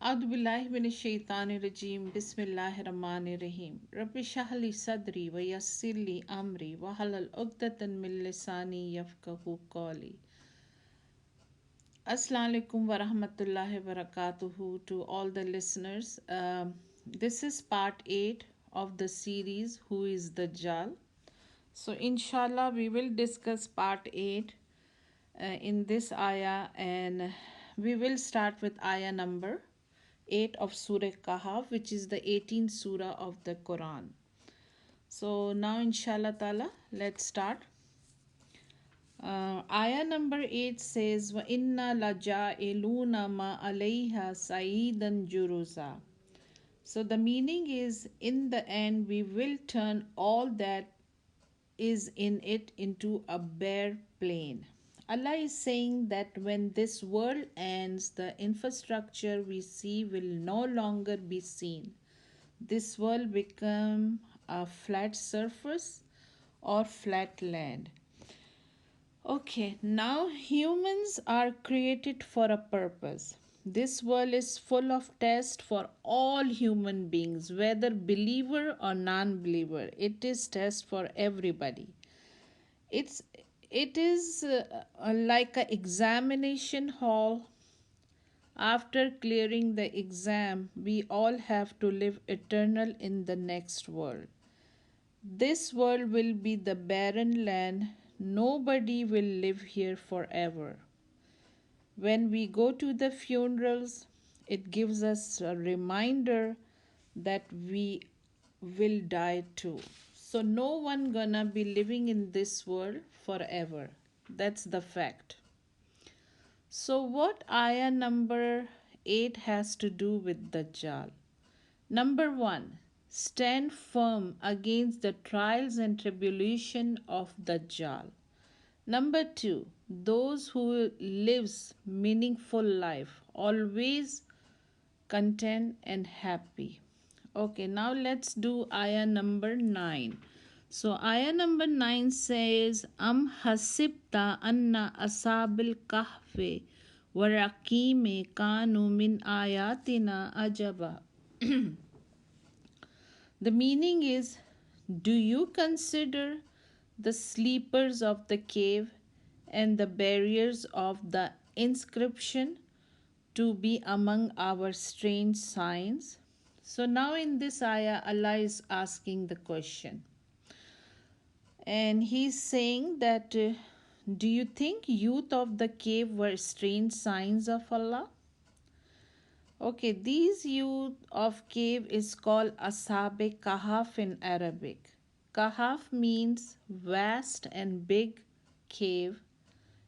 A'udhu billahi minash shaitani rajim. Bismillahir rahmanir rahim. Rabbi shrah li sadri wa yassir li amri wa halal 'uqdatan min lisani yafqahu qawli. Assalamu alaikum wa rahmatullahi wa barakatuhu to all the listeners. This is part 8 of the series Who is Dajjal. So inshallah we will discuss part 8 in this ayah, and we will start with ayah number 8 of Surah Kahf, which is the 18th surah of the Quran. So now inshallah ta'ala, let's start. Ayah number 8 says, Wa inna laja'iluna ma alayha sa'idan juruza. So the meaning is, in the end we will turn all that is in it into a bare plain. Allah is saying that when this world ends, the infrastructure we see will no longer be seen. This world become a flat surface or flat land. Okay, now humans are created for a purpose. This world is full of tests for all human beings, whether believer or non-believer. It is test for everybody. It's it is like an examination hall. After clearing the exam, we all have to live eternal in the next world. This world will be the barren land. Nobody will live here forever. When we go to the funerals, it gives us a reminder that we will die too. So no one gonna be living in this world forever. That's the fact. So what ayah number 8 has to do with Dajjal? Number 1, stand firm against the trials and tribulation of Dajjal. Number 2, those who lives meaningful life, always content and happy. Okay, now let's do ayah number 9. So ayah number 9 says, Am hasibta anna asabil kahfe wa raqime kanu min ayatina ajaba. The meaning is, do you consider the sleepers of the cave and the barriers of the inscription to be among our strange signs? So now in this ayah, Allah is asking the question. And he's saying that, do you think youth of the cave were strange signs of Allah? Okay, these youth of cave is called Ashabe Kahaf in Arabic. Kahaf means vast and big cave,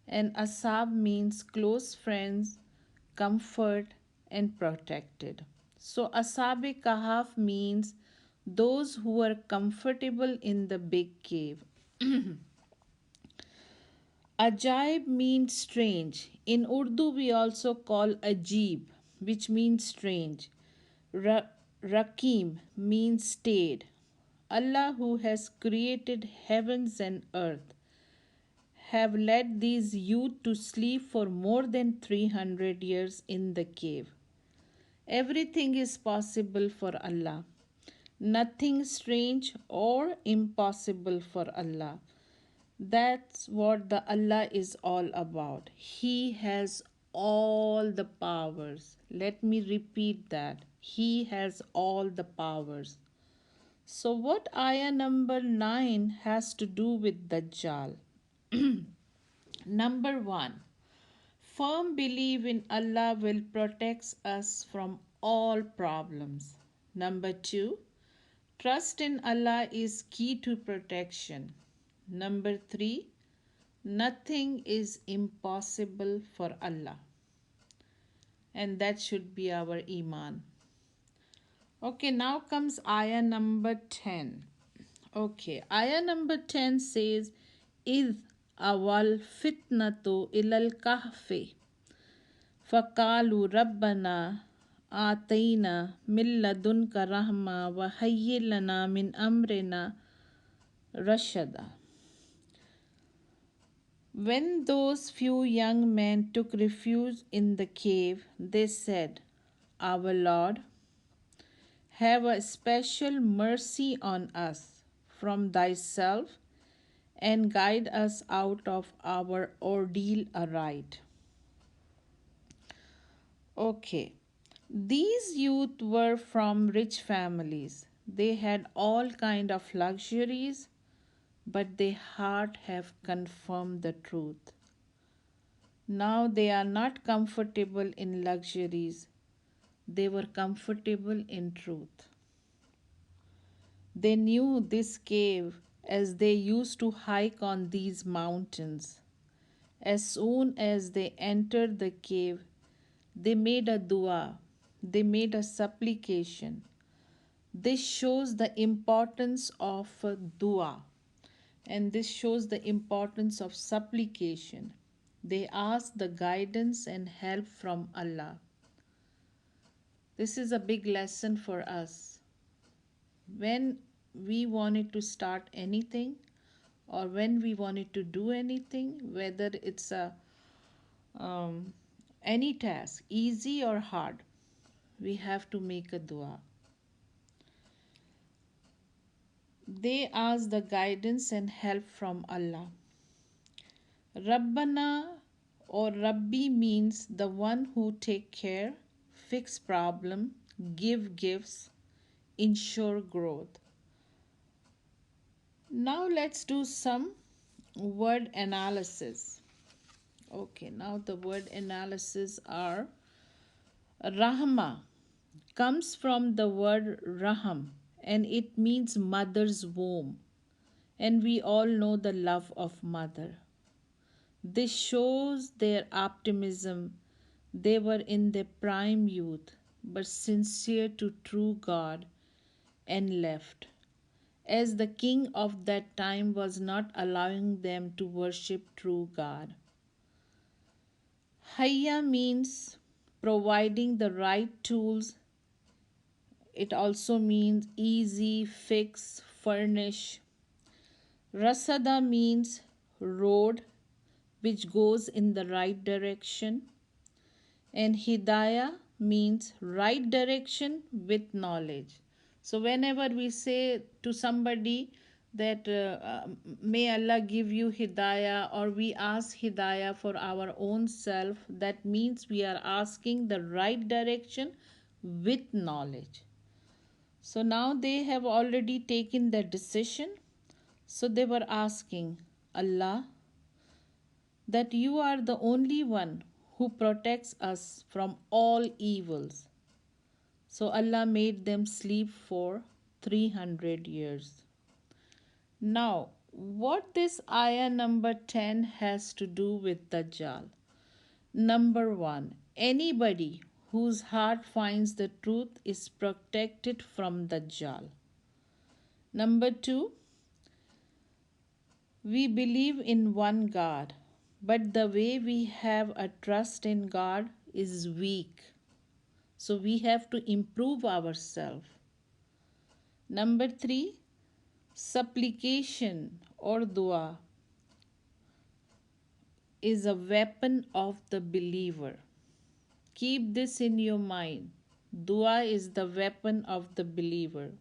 and Ashab means close friends, comfort and protected. So Ashabe Kahaf means those who are comfortable in the big cave. Ajaib means strange. In Urdu, we also call Ajib, which means strange. Rakim means stayed. Allah, who has created heavens and earth, have led these youth to sleep for more than 300 years in the cave. Everything is possible for Allah. Nothing strange or impossible for Allah. That's what the Allah is all about. He has all the powers. Let me repeat that. He has all the powers. So what ayah number 9 has to do with Dajjal? Number 1, firm belief in Allah will protect us from all problems. Number 2, trust in Allah is key to protection. Number 3, nothing is impossible for Allah. And that should be our Iman. Okay, now comes ayah number 10. Okay, ayah number 10 says, إِذْ أَوَلْ فِتْنَةُ إِلَى الْكَهْفِ فَقَالُوا رَبَّنَا آتَيْنَا مِن لَدُنْكَ رَحْمَةً وَهَيِّئْ لَنَا مِنْ أَمْرِنَا رَشَدًا. When those few young men took refuge in the cave, they said, our Lord, have a special mercy on us from thyself and guide us out of our ordeal aright. Okay. These youth were from rich families. They had all kind of luxuries, but their heart have confirmed the truth. Now they are not comfortable in luxuries. They were comfortable in truth. They knew this cave as they used to hike on these mountains. As soon as they entered the cave, they made a dua, they made a supplication. This shows the importance of dua, and this shows the importance of supplication. They asked the guidance and help from Allah. This is a big lesson for us. When we wanted to start anything, or when we wanted to do anything, whether it's a um, any task, easy or hard, we have to make a dua. They ask the guidance and help from Allah. Rabbana or Rabbi means the one who take care, fix problem, give gifts, ensure growth. Now let's do some word analysis. Okay, now the word analysis are Rahma comes from the word Raham and it means mother's womb. And we all know the love of mother. This shows their optimism. They were in their prime youth, but sincere to true God and left, as the king of that time was not allowing them to worship true God. Hayya means providing the right tools. It also means easy, fix, furnish. Rasada means road which goes in the right direction. And Hidayah means right direction with knowledge. So, whenever we say to somebody that may Allah give you Hidayah, or we ask Hidayah for our own self, that means we are asking the right direction with knowledge. So, now they have already taken their decision. So, they were asking Allah that you are the only one who protects us from all evils. So Allah made them sleep for 300 years. Now, what this ayah number 10 has to do with Dajjal? Number 1, anybody whose heart finds the truth is protected from Dajjal. Number 2, we believe in one God, but the way we have a trust in God is weak. So we have to improve ourselves. Number 3, supplication or dua is a weapon of the believer. Keep this in your mind. Dua is the weapon of the believer.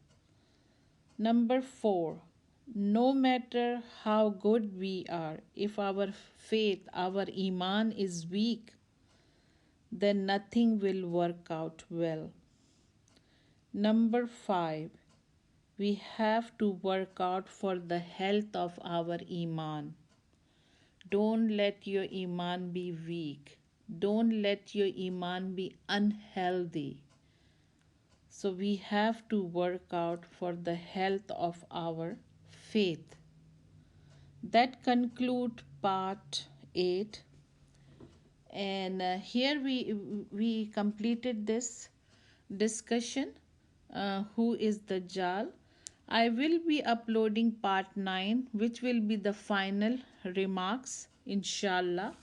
Number 4, no matter how good we are, if our faith, our iman is weak, then nothing will work out well. Number 5, we have to work out for the health of our iman. Don't let your iman be weak. Don't let your iman be unhealthy. So we have to work out for the health of our faith. That concludes part 8. And here we completed this discussion. Who is Dajjal? I will be uploading part 9, which will be the final remarks, inshallah.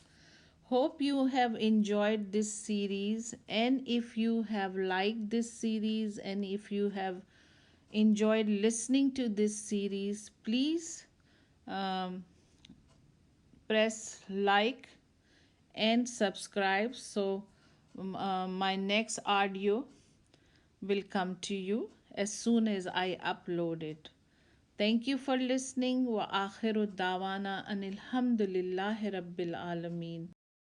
Hope you have enjoyed this series, and if you have liked this series and if you have enjoyed listening to this series, please press like and subscribe so My next audio will come to you as soon as I upload it. Thank you for listening. Wa akhiru dawana anil hamdulillahi rabbil alameen.